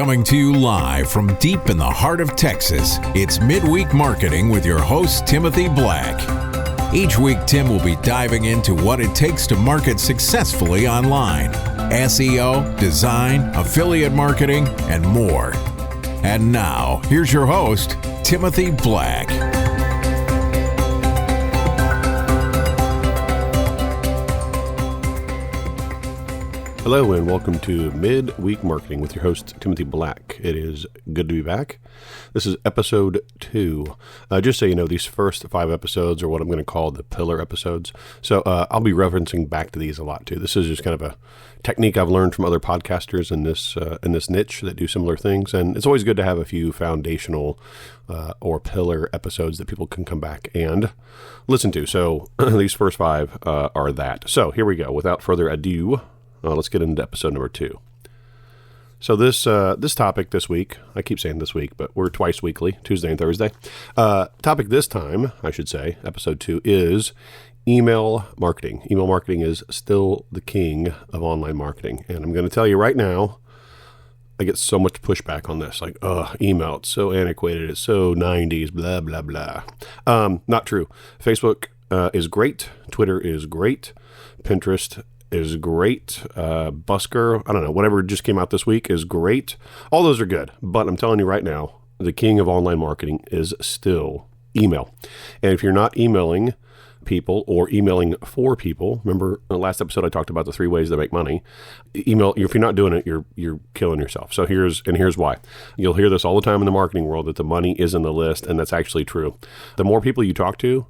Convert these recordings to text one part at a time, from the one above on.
Coming to you live from deep in the heart of Texas, it's Midweek Marketing with your host, Timothy Black. Each week, Tim will be diving into what it takes to market successfully online, SEO, design, affiliate marketing, and more. And now, here's your host, Timothy Black. Hello and welcome to Midweek Marketing with your host, Timothy Black. It is good to be back. This is episode 2. Just so you know, these first 5 episodes are what I'm going to call the pillar episodes. So I'll be referencing back to these a lot too. This is just kind of a technique I've learned from other podcasters in this niche that do similar things. And it's always good to have a few foundational or pillar episodes that people can come back and listen to. So these first 5 are that. So here we go. Without further ado, let's get into episode number 2. So this topic this week, I keep saying this week, but we're twice weekly, Tuesday and Thursday. Topic this time, I should say, episode 2, is email marketing. Email marketing is still the king of online marketing. And I'm going to tell you right now, I get so much pushback on this. Like, email, it's so antiquated, it's so 90s, blah, blah, blah. Not true. Facebook is great. Twitter is great. Pinterest is great. Busker, I don't know, whatever just came out this week is great. All those are good. But I'm telling you right now, the king of online marketing is still email. And if you're not emailing people or emailing for people, remember in the last episode I talked about the 3 ways to make money. Email, if you're not doing it, you're killing yourself. So here's why. You'll hear this all the time in the marketing world that the money is in the list, and that's actually true. The more people you talk to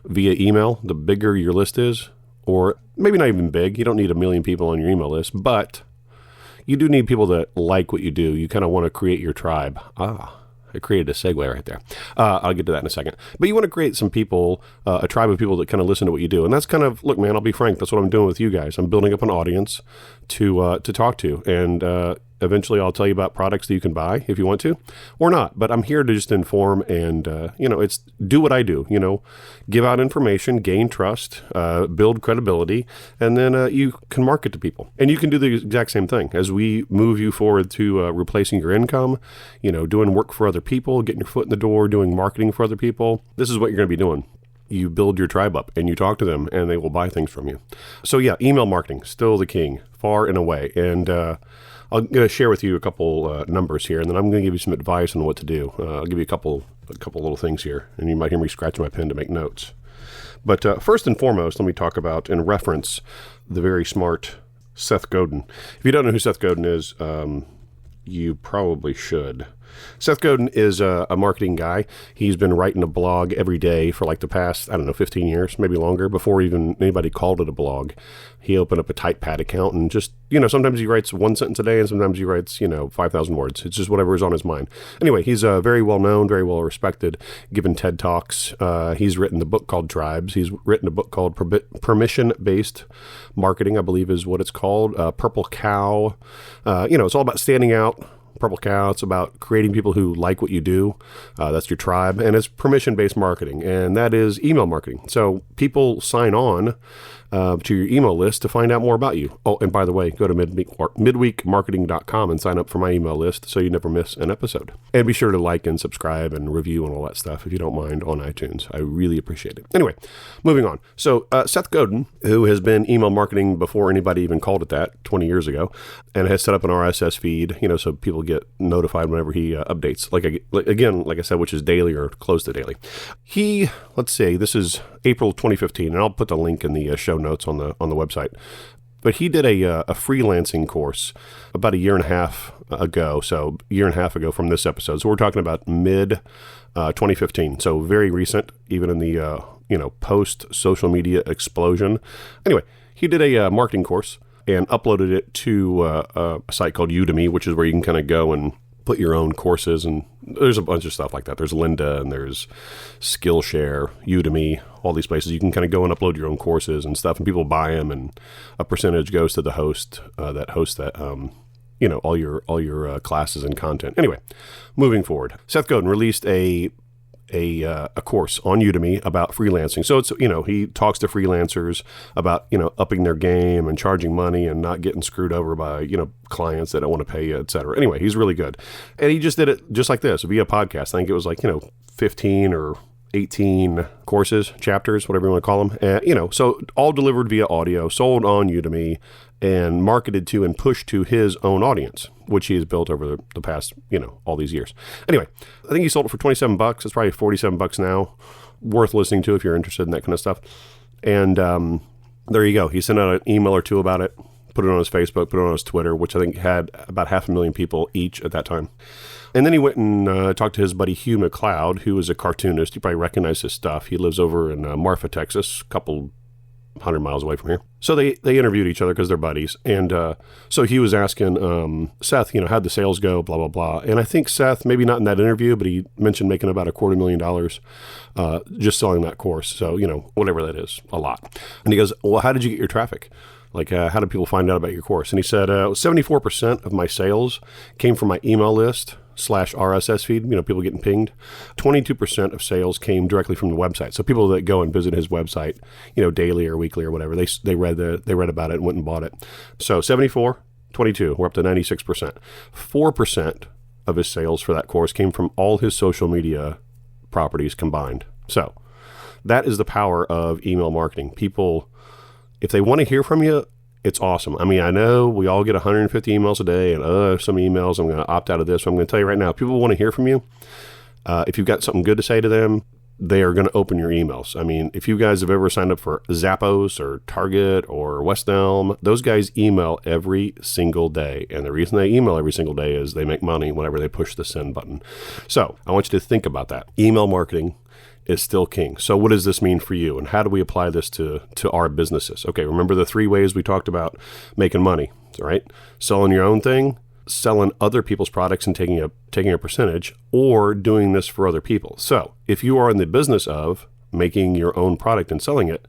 via email, the bigger your list is. Or maybe not even big. You don't need 1 million people on your email list, but you do need people that like what you do. You kind of want to create your tribe. I created a segue right there. I'll get to that in a second. But you want to create some people, a tribe of people that kind of listen to what you do. And that's kind of, look, man, I'll be frank. That's what I'm doing with you guys. I'm building up an audience to talk to. And eventually I'll tell you about products that you can buy if you want to or not. But I'm here to just inform and, it's do what I do, give out information, gain trust, build credibility, and then you can market to people. And you can do the exact same thing as we move you forward to replacing your income, doing work for other people, getting your foot in the door, doing marketing for other people. This is what you're going to be doing. You build your tribe up and you talk to them and they will buy things from you. So yeah, email marketing, still the king, far and away. And I'm going to share with you a couple numbers here, and then I'm going to give you some advice on what to do. I'll give you a couple little things here, and you might hear me scratch my pen to make notes. But first and foremost, let me talk about and reference the very smart Seth Godin. If you don't know who Seth Godin is, you probably should. Seth Godin is a marketing guy. He's been writing a blog every day for like the past, 15 years, maybe longer, before even anybody called it a blog. He opened up a Typepad account and just, sometimes he writes 1 sentence a day and sometimes he writes, 5,000 words. It's just whatever is on his mind. Anyway, he's very well known, very well respected, given TED Talks. He's written the book called Tribes. He's written a book called Permission-Based Marketing, I believe is what it's called. Purple Cow. It's all about standing out. Purple Cow, it's about creating people who like what you do. That's your tribe. And it's permission-based marketing, and that is email marketing. So people sign on to your email list to find out more about you. Oh, and by the way, go to midweekmarketing.com and sign up for my email list so you never miss an episode. And be sure to like and subscribe and review and all that stuff if you don't mind on iTunes. I really appreciate it. Anyway, moving on. So Seth Godin, who has been email marketing before anybody even called it that 20 years ago, and has set up an RSS feed, so people get notified whenever he updates. Like I said, which is daily or close to daily. Let's say this is April 2015, and I'll put the link in the show notes on the website. But he did a freelancing course about 1.5 years ago. So 1.5 years ago from this episode. So we're talking about mid 2015. So very recent, even in the post social media explosion. Anyway, he did a marketing course and uploaded it to a site called Udemy, which is where you can kind of go and put your own courses, and there's a bunch of stuff like that. There's Lynda and there's Skillshare, Udemy, all these places. You can kind of go and upload your own courses and stuff, and people buy them, and a percentage goes to the host that hosts that, all your classes and content. Anyway, moving forward, Seth Godin released a a course on Udemy about freelancing. So it's, he talks to freelancers about, upping their game and charging money and not getting screwed over by, clients that don't want to pay you, et cetera. Anyway, he's really good. And he just did it just like this via podcast. I think it was 15 or 18 courses, chapters, whatever you want to call them. So all delivered via audio, sold on Udemy, and marketed to and pushed to his own audience, which he has built over the past, all these years. Anyway, I think he sold it for $27. It's probably $47 now. Worth listening to if you're interested in that kind of stuff. And there you go. He sent out an email or two about it, put it on his Facebook, put it on his Twitter, which I think had about 500,000 people each at that time. And then he went and talked to his buddy Hugh McLeod, who is a cartoonist. You probably recognize his stuff. He lives over in Marfa, Texas, a couple 100 miles away from here. So they interviewed each other because they're buddies. And so he was asking Seth, how'd the sales go, blah, blah, blah. And I think Seth, maybe not in that interview, but he mentioned making about $250,000 just selling that course. So, whatever that is, a lot. And he goes, well, how did you get your traffic? How did people find out about your course? And he said, 74% of my sales came from my email list / RSS feed, people getting pinged. 22% of sales came directly from the website. So people that go and visit his website, daily or weekly or whatever, they read about it and went and bought it. So 74, 22, we're up to 96%. 4% of his sales for that course came from all his social media properties combined. So that is the power of email marketing. People, if they want to hear from you, it's awesome. I mean, I know we all get 150 emails a day and some emails. I'm going to opt out of this. So I'm going to tell you right now, people want to hear from you. If you've got something good to say to them, they are going to open your emails. I mean, if you guys have ever signed up for Zappos or Target or West Elm, those guys email every single day. And the reason they email every single day is they make money whenever they push the send button. So I want you to think about that. Email marketing is still king. So what does this mean for you? And how do we apply this to our businesses? Okay, remember the 3 ways we talked about making money, right? Selling your own thing, selling other people's products and taking a percentage, or doing this for other people. So if you are in the business of making your own product and selling it,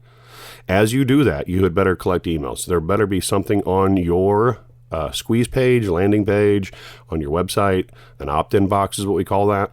as you do that, you had better collect emails. There better be something on your squeeze page, landing page, on your website. An opt-in box is what we call that.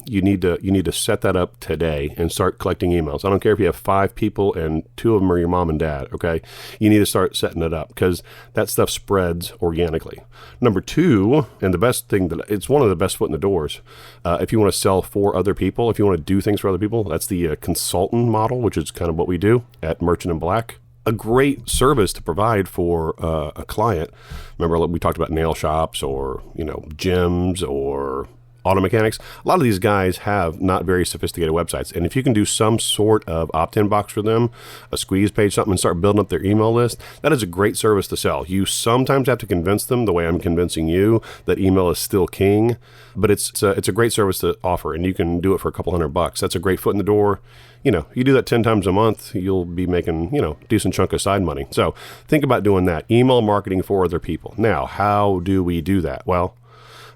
You need to set that up today and start collecting emails. I don't care if you have 5 people and 2 of them are your mom and dad. Okay, you need to start setting it up because that stuff spreads organically. Number 2, and the best thing it's one of the best foot in the doors. If you want to sell for other people, if you want to do things for other people, that's the consultant model, which is kind of what we do at Merchant in Black. A great service to provide for a client. Remember, we talked about nail shops or, gyms or auto mechanics. A lot of these guys have not very sophisticated websites. And if you can do some sort of opt-in box for them, a squeeze page, something, and start building up their email list, that is a great service to sell. You sometimes have to convince them, the way I'm convincing you, that email is still king. But it's a great service to offer, and you can do it for a couple $100. That's a great foot in the door. You do that 10 times a month, you'll be making, decent chunk of side money. So think about doing that. Email marketing for other people. Now, how do we do that? Well,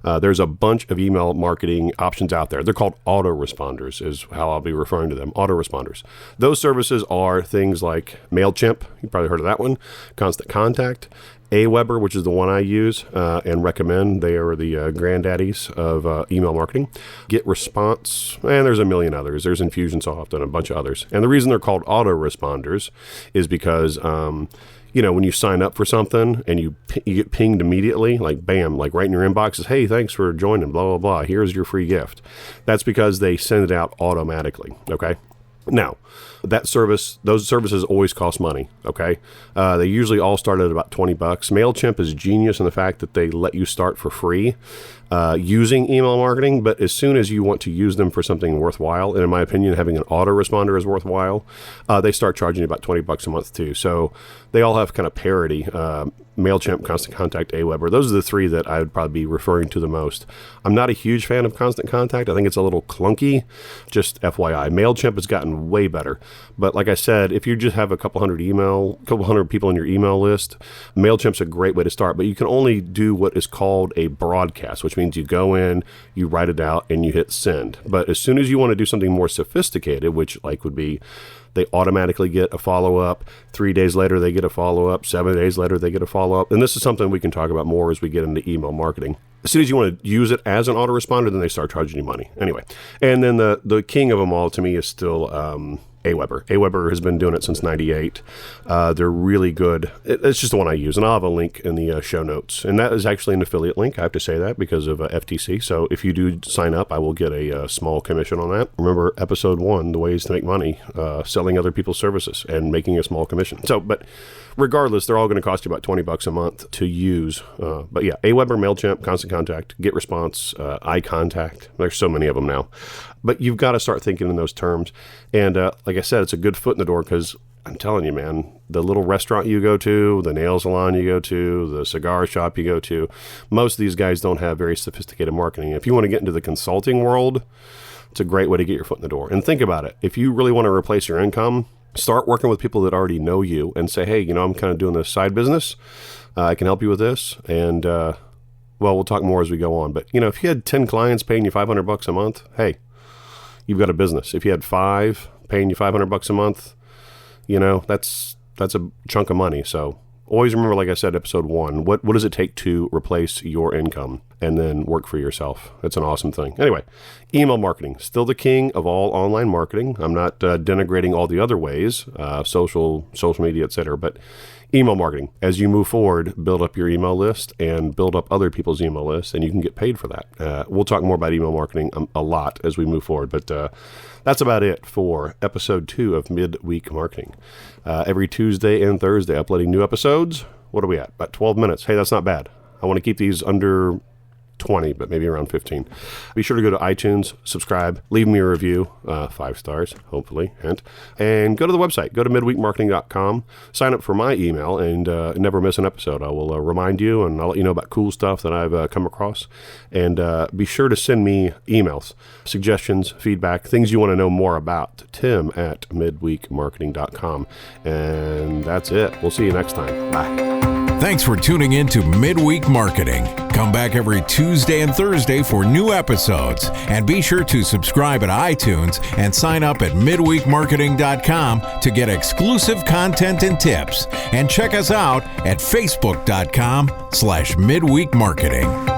there's a bunch of email marketing options out there. They're called autoresponders is how I'll be referring to them, autoresponders. Those services are things like MailChimp. You probably heard of that one. Constant Contact. Aweber, which is the one I use and recommend. They are the granddaddies of email marketing. GetResponse, and there's a million others. There's Infusionsoft and a bunch of others. And the reason they're called autoresponders is because when you sign up for something and you get pinged immediately, like bam, like right in your inbox is, hey, thanks for joining, blah, blah, blah. Here's your free gift. That's because they send it out automatically, okay? Now, those services always cost money, okay? They usually all start at about $20. MailChimp is genius in the fact that they let you start for free using email marketing, but as soon as you want to use them for something worthwhile, and in my opinion, having an autoresponder is worthwhile, they start charging you about $20 a month too. So they all have kind of parity. MailChimp, Constant Contact, Aweber. Those are the 3 that I would probably be referring to the most. I'm not a huge fan of Constant Contact. I think it's a little clunky, just FYI. MailChimp has gotten way better. But like I said, if you just have a couple hundred people in your email list, MailChimp's a great way to start. But you can only do what is called a broadcast, which means you go in, you write it out, and you hit send. But as soon as you want to do something more sophisticated, which would be they automatically get a follow-up. 3 days later, they get a follow-up. 7 days later, they get a follow-up. And this is something we can talk about more as we get into email marketing. As soon as you want to use it as an autoresponder, then they start charging you money. Anyway, and then the king of them all to me is still Aweber. Aweber has been doing it since 98. They're really good. It's just the one I use, and I'll have a link in the show notes. And that is actually an affiliate link. I have to say that because of FTC. So if you do sign up, I will get a small commission on that. Remember episode 1, the ways to make money, selling other people's services and making a small commission. So, but regardless, they're all going to cost you about $20 a month to use. But yeah, Aweber, MailChimp, Constant Contact, GetResponse, iContact. There's so many of them now. But you've got to start thinking in those terms. And like I said, it's a good foot in the door because I'm telling you, man, the little restaurant you go to, the nail salon you go to, the cigar shop you go to, most of these guys don't have very sophisticated marketing. If you want to get into the consulting world, it's a great way to get your foot in the door. And think about it. If you really want to replace your income, start working with people that already know you and say, hey, you know, I'm kind of doing this side business. I can help you with this. And, well, we'll talk more as we go on. But, you know, if you had 10 clients paying you $500 a month, hey, you've got a business. If you had 5 paying you $500 a month, you know, that's a chunk of money. So always remember, like I said, episode 1, what does it take to replace your income and then work for yourself? It's an awesome thing. Anyway, email marketing, still the king of all online marketing. I'm not denigrating all the other ways, social media, etc. But email marketing, as you move forward, build up your email list and build up other people's email lists, and you can get paid for that. We'll talk more about email marketing a lot as we move forward, but that's about it for episode 2 of Midweek Marketing. Every Tuesday and Thursday, uploading new episodes. What are we at? About 12 minutes. Hey, that's not bad. I want to keep these under 20, but maybe around 15. Be sure to go to iTunes, subscribe, leave me a review, 5 stars, hopefully, and go to the website. Go to midweekmarketing.com, sign up for my email, and never miss an episode. I will remind you, and I'll let you know about cool stuff that I've come across. And be sure to send me emails, suggestions, feedback, things you want to know more about. Tim@midweekmarketing.com. And that's it. We'll see you next time. Bye. Thanks for tuning in to Midweek Marketing. Come back every Tuesday and Thursday for new episodes. And be sure to subscribe at iTunes and sign up at midweekmarketing.com to get exclusive content and tips. And check us out at facebook.com/midweekmarketing.